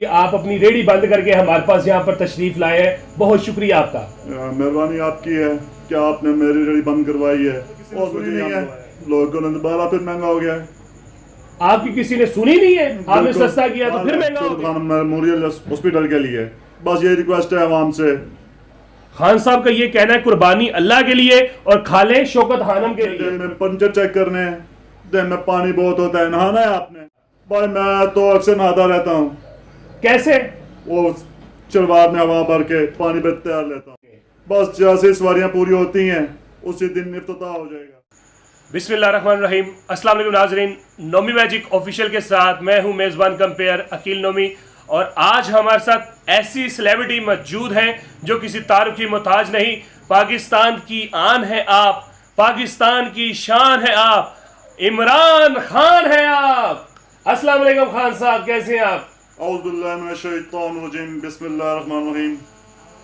आप अपनी रेडी बंद करके हमारे पास यहाँ पर तशरीफ लाए हैं, बहुत शुक्रिया आपका। मेहरबानी आपकी है कि आपने मेरी रेडी बंद करवाई है और मुझे नहीं है। लोगों ने दोबारा फिर महंगा हो गया है। आपकी किसी ने सुनी नहीं है, आपने सस्ता किया तो फिर महंगा हो गया। मेमोरियल हॉस्पिटल के लिए बस ये रिक्वेस्ट है आवाम से। खान साहब का ये कहना है कुर्बानी अल्लाह के लिए और खा लें शौकत खानम के लिए। दिल में पंचर चेक करने हैं, दिन में पानी बहुत होता है, नहाना है आपने। भाई मैं तो अक्सर नहाता रहता हूँ। कैसे? वो चलवार में हवा भर के पानी पे तैयार लेता हूँ। बस जैसे सवारियाँ पूरी होती हैं उसी दिन इफ्तिताह हो जाएगा। बिस्मिल्लाहिर्रहमानिर्रहीम। अस्सलाम वालेकुम नाज़रीन, नोमी मैजिक ऑफिशियल के साथ मैं हूं मेज़बान कंपेयर अकील नोमी। और आज हमारे साथ ऐसी सेलिब्रिटी मौजूद हैं जो किसी तारुफ की मोहताज नहीं। पाकिस्तान की आन है आप, पाकिस्तान की शान है आप, इमरान खान है आप। अस्सलाम वालेकुम खान साहब, कैसे हैं आप? औज़ुबिल्लाहिमिनश्शैतानिर्रजीम, बिस्मिल्लाहिर्रहमानिर्रहीम।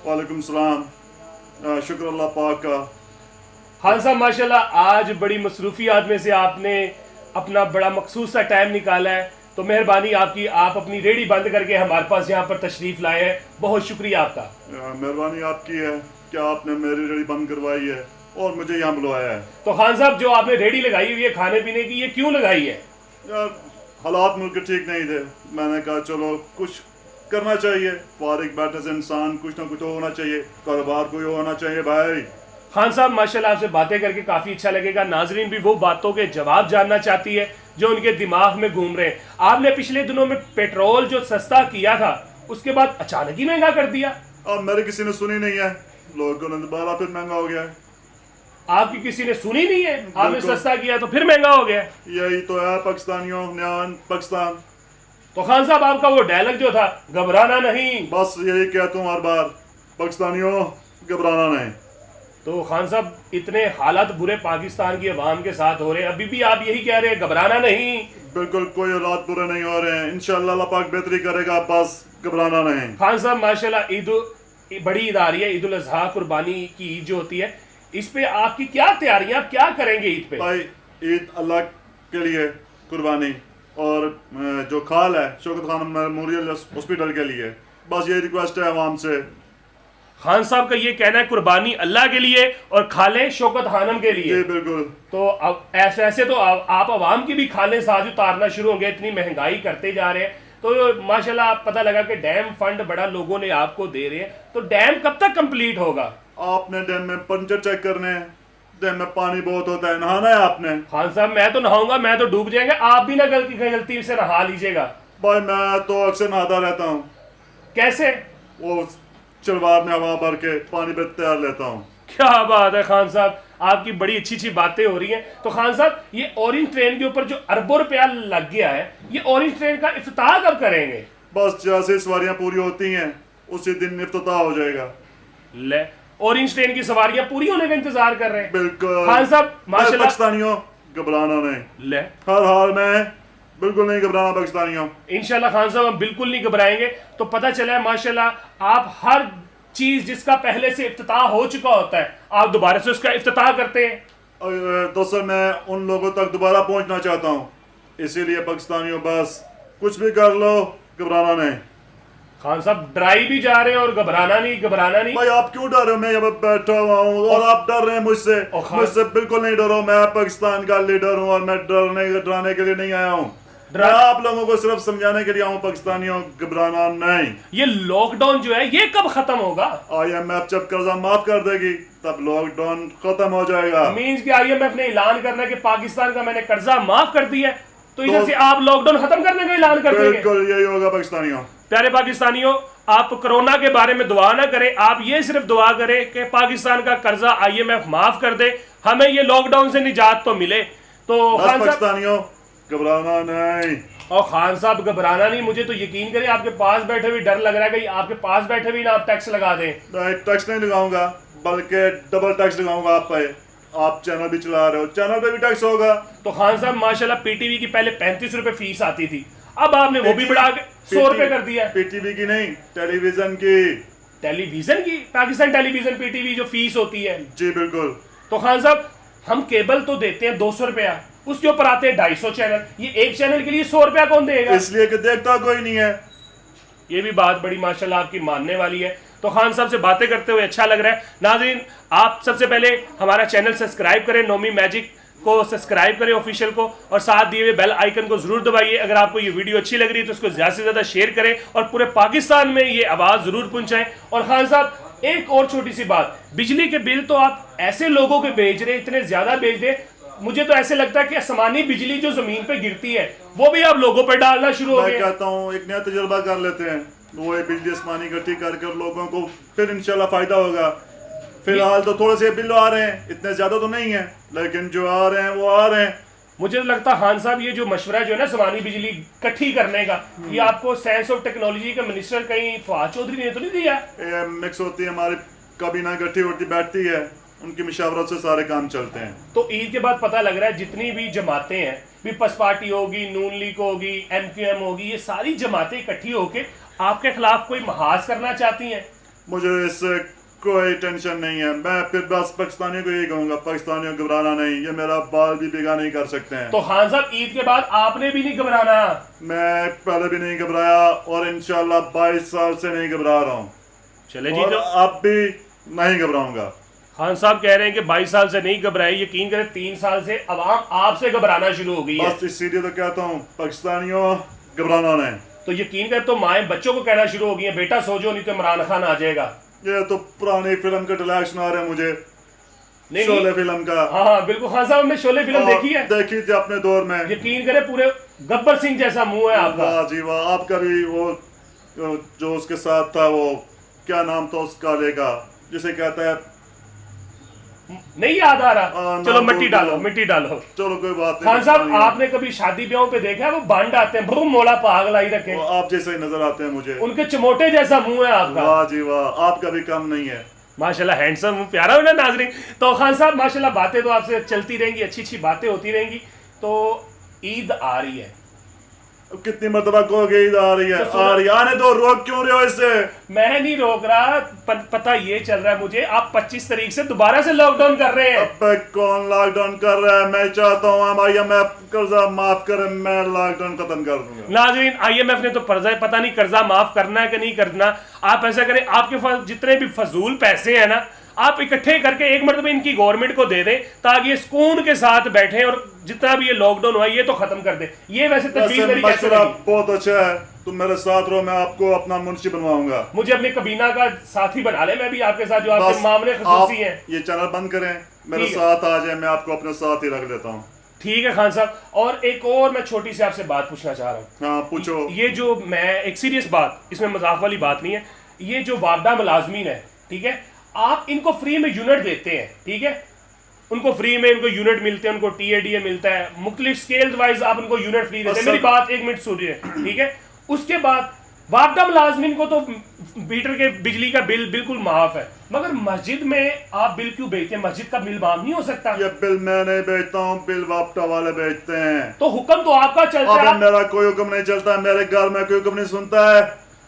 वालेकुम सलाम। शुक्र अल्लाह पाक का। खान साहब माशाल्लाह आज बड़ी मसरूफियात में से आपने अपना बड़ा मखसूस सा टाइम निकाला है, तो मेहरबानी आपकी, आप अपनी रेडी बंद करके हमारे पास यहाँ पर तशरीफ लाए हैं, बहुत शुक्रिया आपका। मेहरबानी आपकी है कि आपने मेरी रेडी बंद करवाई है और मुझे यहाँ बुलवाया है। तो खान साहब जो आपने रेडी लगाई हुई है खाने पीने की, ये क्यों लगाई है? यार हालात मुल्क के ठीक नहीं थे, मैंने कहा चलो कुछ करना चाहिए। फारिग बैठने से इंसान कुछ ना कुछ होना चाहिए, कारोबार कोई होना चाहिए भाई। खान साहब माशाल्लाह आपसे बातें करके काफ़ी अच्छा लगेगा। नाजरीन भी वो बातों के जवाब जानना चाहती है जो उनके दिमाग में घूम रहे हैं। आपने पिछले दिनों में पेट्रोल जो सस्ता किया था उसके बाद अचानक ही महंगा कर दिया। अब मेरे किसी ने सुनी नहीं है, लोगों ने दोबारा फिर महंगा हो गया है। आपकी किसी ने सुनी नहीं है, आपने सस्ता किया तो फिर महंगा हो गया। यही तो है पाकिस्तानियों, न्यान पाकिस्तान। तो खान साहब आपका वो डायलॉग जो था, घबराना नहीं, बस यही कहता हूँ हर बार, पाकिस्तानियों घबराना नहीं। तो खान साहब इतने हालात बुरे पाकिस्तान की अवाम के साथ हो रहे हैं, अभी भी आप यही कह रहे हैं घबराना नहीं? बिल्कुल कोई हालात बुरे नहीं हो रहे हैं, इंशाअल्लाह अल्लाह पाक बेहतरी करेगा, बस घबराना नहीं। खान साहब माशाल्लाह बड़ी ईद आ रही है, ईद उल अजहा कुर्बानी की ईद जो होती है, इस पे आपकी क्या तैयारियां, आप क्या करेंगे ईद पे? भाई ईद अल्लाह के लिए कुर्बानी, और जो खाल है शौकत खान मेमोरियल हॉस्पिटल के लिए। बस ये रिक्वेस्ट है आवाम से। खान साहब का ये कहना है कुर्बानी अल्लाह के लिए और खा लें शौकत खानम के लिए। जी बिल्कुल। तो अब ऐसे तो आप अवाम की भी खालें साथ उतारना शुरू होंगे, इतनी महंगाई करते जा रहे हैं। तो माशाल्लाह आप पता लगा कि डैम फंड बड़ा लोगों ने आपको दे रहे हैं, तो डैम कब तक कंप्लीट होगा? आपने डैम में पंचर चेक करने हैं, डैम में पानी बहुत होता है, नहाना है आपने। खान साहब मैं तो नहाऊंगा, मैं तो डूब जाएंगे, आप भी ना गलती से नहा लीजिएगा। भाई मैं तो अक्सर नहाता रहता हूँ। कैसे? वो चलवार में हवा भर के पानी पे तैयार लेता हूँ। क्या बात है खान साहब, आपकी बड़ी अच्छी अच्छी बातें हो रही हैं। तो खान साहब ये ऑरेंज ट्रेन के ऊपर जो अरबों रुपया लग गया है, ये ऑरेंज ट्रेन का इफ्तिताह कब करेंगे? बस जैसे सवारियां पूरी होती हैं उसी दिन इफ्तिताह हो जाएगा। ले, ऑरेंज ट्रेन की सवारियां पूरी होने का इंतजार कर रहे हैं। बिल्कुल खान साहब माशाल्लाह। पाकिस्तानियों घबराना नहीं, ले, हर हाल में बिल्कुल नहीं घबराना पाकिस्तानियों। इंशाल्लाह खान साहब हम बिल्कुल नहीं घबराएंगे। तो पता चला है माशाल्लाह आप हर चीज जिसका पहले से इफ्तिताह हो चुका होता है, आप दोबारा से उसका इफ्तिताह करते हैं। तो सर मैं उन लोगों तक दोबारा पहुंचना चाहता हूं, इसीलिए पाकिस्तानियों बस कुछ भी कर लो, घबराना नहीं। खान साहब डराई भी जा रहे हैं और घबराना नहीं, घबराना नहीं। भाई आप क्यों डर रहे हो? मैं यहाँ पे बैठा हुआ हूँ और आप डर रहे हैं मुझसे। मुझसे बिल्कुल नहीं डरो, मैं पाकिस्तान का लीडर हूँ और मैं डराने के लिए नहीं आया हूँ। मैं आप लोगों को सिर्फ समझाने के लिए आऊँ, पाकिस्तानियों घबराना नहीं। ये लॉकडाउन जो है ये कब खत्म होगा? IMF जब कर्जा माफ कर देगी तब लॉकडाउन खत्म हो जाएगा। मींस कि IMF ने ऐलान करना कि पाकिस्तान का मैंने कर्जा माफ कर दिया है, तो इधर से आप लॉकडाउन खत्म करने का ऐलान कर देंगे? बिल्कुल यही होगा पाकिस्तानियों। प्यारे पाकिस्तानियों, आप कोरोना के बारे में दुआ ना करें, आप ये सिर्फ दुआ करें कि पाकिस्तान का कर्जा IMF माफ कर दे, हमें ये लॉकडाउन से निजात तो मिले। तो खान पाकिस्तानियों घबराना नहीं। और खान साहब घबराना नहीं, मुझे तो यकीन करें आपके पास बैठे हुए डर लग रहा है कि आपके पास बैठे हुए ना आप टैक्स लगा दें। टैक्स नहीं लगाऊंगा, बल्कि डबल टैक्स लगाऊंगा आप पे। आप चैनल भी चला रहे हो, चैनल पे भी टैक्स होगा। तो खान साहब माशाल्लाह PTV की पहले 35 रुपए फीस आती थी, अब आपने वो भी बढ़ा के 100 रुपए कर दिया। PTV की नहीं, टेलीविजन की। टेलीविजन की? पाकिस्तान टेलीविजन PTV जो फीस होती है? जी बिल्कुल। तो खान साहब हम केबल तो देते हैं 200 रुपया, उसके ऊपर आते हैं 250 चैनल, ये एक चैनल के लिए 100 रुपया कौन देगा? इसलिए कि देखता कोई नहीं है। ये भी बात बड़ी माशाल्लाह आपकी मानने वाली है। तो खान साहब से बातें करते हुए अच्छा लग रहा है। नाज़रीन, आप सबसे पहले हमारा चैनल सब्सक्राइब करें, नोमी मैजिक को सब्सक्राइब करें ऑफिशियल को, और साथ दिए हुए बेल आइकन को जरूर दबाइए। अगर आपको ये वीडियो अच्छी लग रही है तो उसको ज़्यादा से ज़्यादा शेयर करें और पूरे पाकिस्तान में ये आवाज़ ज़रूर पहुँचाएँ। और खान साहब, एक और छोटी सी बात, बिजली के बिल तो आप ऐसे लोगों के भेज रहे, इतने ज़्यादा भेज रहे, मुझे तो ऐसे लगता है कि आसमानी बिजली जो जमीन पे गिरती है वो भी आप लोगों पर डालना शुरू हो गए। मैं कहता हूँ एक नया तजुर्बा कर लेते हैं, वो ये बिजली आसमानी इकट्ठी करके लोगों को फिर इंशाल्लाह फायदा होगा। फिलहाल तो थोड़े से बिल आ रहे हैं, इतने ज्यादा तो नहीं है, लेकिन जो आ रहे हैं वो आ रहे हैं। मुझे तो लगता है खान साहब, ये जो मशवरा जो है ना आसमानी बिजली इकट्ठी करने का, ये आपको साइंस और टेक्नोलॉजी के मिनिस्टर कहीं फवाद चौधरी ने तो नहीं दिया? ये मिक्स होती है, हमारी काबीना इकट्ठी होती बैठती है, उनकी मशावरत से सारे काम चलते हैं। तो ईद के बाद पता लग रहा है जितनी भी जमातें हैं, पीपल्स पार्टी होगी, नून लीग होगी, MQM होगी, ये सारी जमातें इकट्ठी होके आपके खिलाफ कोई महाज करना चाहती हैं। मुझे इससे कोई टेंशन नहीं है। मैं फिर बस पाकिस्तानियों को यही कहूंगा, पाकिस्तानियों को घबराना नहीं, ये मेरा बाल भी बिगा नहीं कर सकते हैं। तो खान साहब, ईद के बाद आपने भी नहीं घबराना। मैं पहले भी नहीं घबराया और इंशाल्लाह 22 साल से नहीं घबरा रहा हूँ। चले जी, और तो अब भी नहीं घबराऊंगा। खान साहब कह रहे हैं कि 22 साल से नहीं घबराए, यकीन करें 3 साल से अवाम आपसे घबराना शुरू हो गई है। बस इसीलिए तो कहता हूँ पाकिस्तानियों, घबराना नहीं। तो यकीन करें तो माएँ बच्चों को कहना शुरू हो गई है, बेटा सो जाओ नहीं तो इमरान खान आ जाएगा। ये तो पुरानी फिल्म का डायलॉग सुना रहे हैं मुझे, नहीं, शोले फिल्म का। हाँ बिल्कुल खान साहब, हमने शोले फिल्म देखी है, देखी थी अपने दौर में। यकीन करें पूरे गब्बर सिंह जैसा मुंह है आपका। वाह जी वाह। आपका भी वो जो उसके साथ था, वो क्या नाम था उस काले का जिसे कहता है, नहीं याद आ रहा। चलो नाम मिट्टी भूल डालो, गया। मिट्टी डालो। चलो कोई बात नहीं। खान साहब, आपने कभी शादी ब्याहों पे देखा है वो बांड आते हैं, भूम मोला पाग लाई रखे, वो आप जैसे ही नजर आते हैं मुझे। उनके चमोटे जैसा मुंह है आपका। वाह जी वाह, आपका भी कम नहीं है। माशाल्लाह, हैंडसम मुंह, प्यारा हो ना नाजरीन। तो खान साहब माशाल्लाह, बातें तो आपसे चलती रहेंगी, अच्छी अच्छी बातें होती रहेंगी। तो ईद आ रही है, कितनी मरतबा कहोगे ईद आ रही है, आ रही है, आने दो, रोक क्यों रहे हो इससे? मैं नहीं रोक रहा, पता ये चल रहा है मुझे, आप 25 तारीख से दोबारा से लॉकडाउन कर रहे हैं। अब कौन लॉकडाउन कर रहा है? मैं चाहता हूँ IMF कर्जा माफ करे, मैं लॉकडाउन खत्म कर दूंगा। नाज़रीन, IMF ने तो पता नहीं कर्जा माफ करना है कि नहीं करना। आप ऐसा करें, आपके पास जितने भी फजूल पैसे हैं ना, आप इकट्ठे करके एक मरतबा इनकी गवर्नमेंट को दे दें, ताकि ये सुकून के साथ बैठे और जितना भी ये लॉकडाउन हुआ ये तो खत्म कर दे। ये वैसे तजवीज़ मेरी कैसे मशवरा लगी? बहुत अच्छा है, तुम मेरे साथ रहो, मैं आपको अपना मुंशी बनवाऊंगा। मुझे अपने कबीना का साथी बना ले, मैं भी आपके साथ, जो आपके मामले खसूसी हैं। ये चैनल बंद करें, मेरे ठीक है। साथ आ जाए, मैं आपको अपने साथ ही रख लेता हूँ। ठीक है खान साहब। और एक और मैं छोटी सी आपसे बात पूछना चाह रहा हूँ। हाँ पूछो। ये जो मैं एक सीरियस बात, इसमें मजाक वाली बात नहीं है, ये जो वापडा मुलाजमीन है, ठीक है, आप इनको फ्री में यूनिट देते हैं, ठीक है, उनको फ्री में इनको यूनिट मिलते हैं, उनको TADA मिलता है, मुख्तलिफ स्केल वाइज आप उनको यूनिट फ्री देते हैं। मेरी बात एक मिनट सुनिए, ठीक है। उसके बाद वापडा मुलाजमीन को तो मीटर के बिजली का बिल बिल्कुल माफ है, मगर मस्जिद में आप बिल क्यों भेजते हैं? मस्जिद का बिल माफ नहीं हो सकता? ये बिल मैं नहीं बेचता हूँ, बिल वापटा वाले बेचते हैं। तो हुक्म तो आपका चलता है। मेरा कोई हुक्म नहीं चलता, मेरे घर में कोई हुक्म नहीं सुनता है,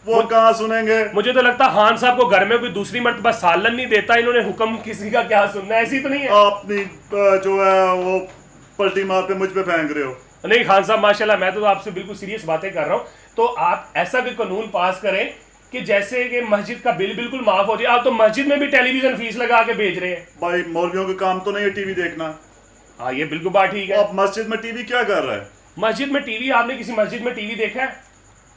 वो कहाँ सुनेंगे? मुझे तो लगता है खान साहब को घर में कोई दूसरी मर्तबा सालन नहीं देता, इन्होंने हुक्म किसी का क्या सुनना है, ऐसी तो नहीं है? अपनी जो है वो पलटी मार पे मुझ पे फेंक रहे हो। नहीं खान साहब माशाल्लाह, मैं तो आपसे बिल्कुल सीरियस बातें कर रहा हूँ। तो आप ऐसा कोई कानून पास करें कि जैसे कि मस्जिद का बिल बिल्कुल माफ हो जाए। आप तो मस्जिद में भी टेलीविजन फीस लगा के भेज रहे हैं। भाई मौलवियों का काम तो नहीं है टीवी देखना। हाँ ये बिल्कुल बात ठीक है। अब मस्जिद में टीवी क्या कर रहा है? मस्जिद में टीवी, आपने किसी मस्जिद में टीवी देखा है?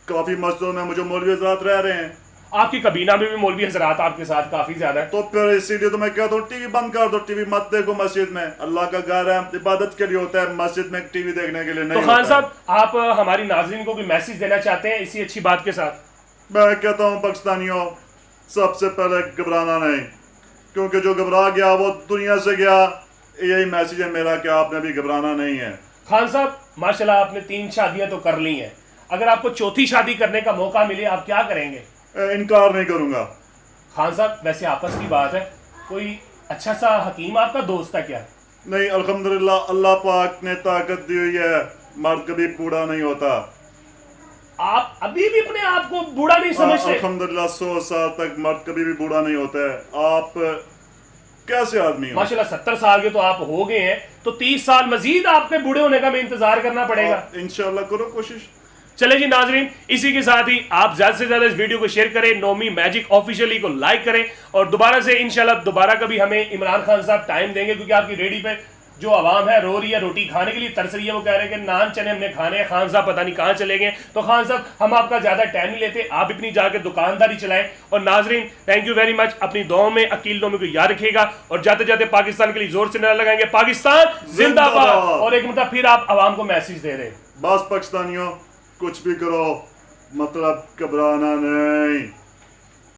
काफी मस्जिदों में मुझे मौलवी हजरात रह रहे हैं। आपकी कबीना में भी मौलवी हजरात आपके साथ काफी ज्यादा है। तो फिर इसीलिए तो मैं कहता हूँ टीवी बंद कर दो, टीवी मत देखो मस्जिद में। अल्लाह का घर है, इबादत के लिए होता है, मस्जिद में टीवी देखने के लिए नहीं। तो खान साहब, आप हमारी नाज़रीन को कोई मैसेज देना चाहते हैं इसी अच्छी बात के साथ? मैं कहता हूँ पाकिस्तानियों, सबसे पहले घबराना नहीं, क्योंकि जो घबरा गया वो दुनिया से गया। यही मैसेज है मेरा कि आपने भी घबराना नहीं है। खान साहब माशाल्लाह, आपने 3 शादियां तो कर ली हैं, अगर आपको चौथी शादी करने का मौका मिले आप क्या करेंगे? इनकार नहीं करूंगा। खान साहब वैसे आपस की बात है, कोई अच्छा सा हकीम आपका दोस्त है क्या? नहीं, अल्हम्दुलिल्लाह अल्लाह पाक ने ताकत दी हुई है, मर्द कभी बूढ़ा नहीं होता। आप अभी भी अपने आप को बूढ़ा नहीं समझते? अल्हम्दुलिल्लाह 100 साल तक मर्द कभी भी बूढ़ा नहीं होता है। आप कैसे आदमी हो? माशाल्लाह 70 साल के तो आप हो गए हैं, तो 30 साल मजीद आपके बूढ़े होने का मैं इंतजार करना पड़ेगा। इंशाल्लाह करो कोशिश। चले जी नाजरीन, इसी के साथ ही आप ज्यादा से ज्यादा इस वीडियो को शेयर करें, नोमी मैजिक ऑफिशियली को लाइक करें और दोबारा से इंशाल्लाह दोबारा कभी हमें इमरान खान साहब टाइम देंगे, क्योंकि आपकी रेडी पे जो आवाम है रो रही है, रोटी खाने के लिए तरस रही है। वो कह रहे हैं कि नान चने हमने खाने हैं, खान साहब पता नहीं कहाँ चले गए। तो खान साहब हम आपका ज्यादा टाइम नहीं लेते, आप अपनी जाके दुकानदारी चलाएं। और नाजरीन थैंक यू वेरी मच, अपनी दुआओं में अकील नोमी को याद रखिएगा और जाते जाते पाकिस्तान के लिए जोर से नारा लगाएंगे, पाकिस्तान जिंदाबाद। और एक मतलब फिर आप आवाम को मैसेज दे रहे हैं, बस पाकिस्तानियों कुछ भी करो, मतलब घबराना नहीं।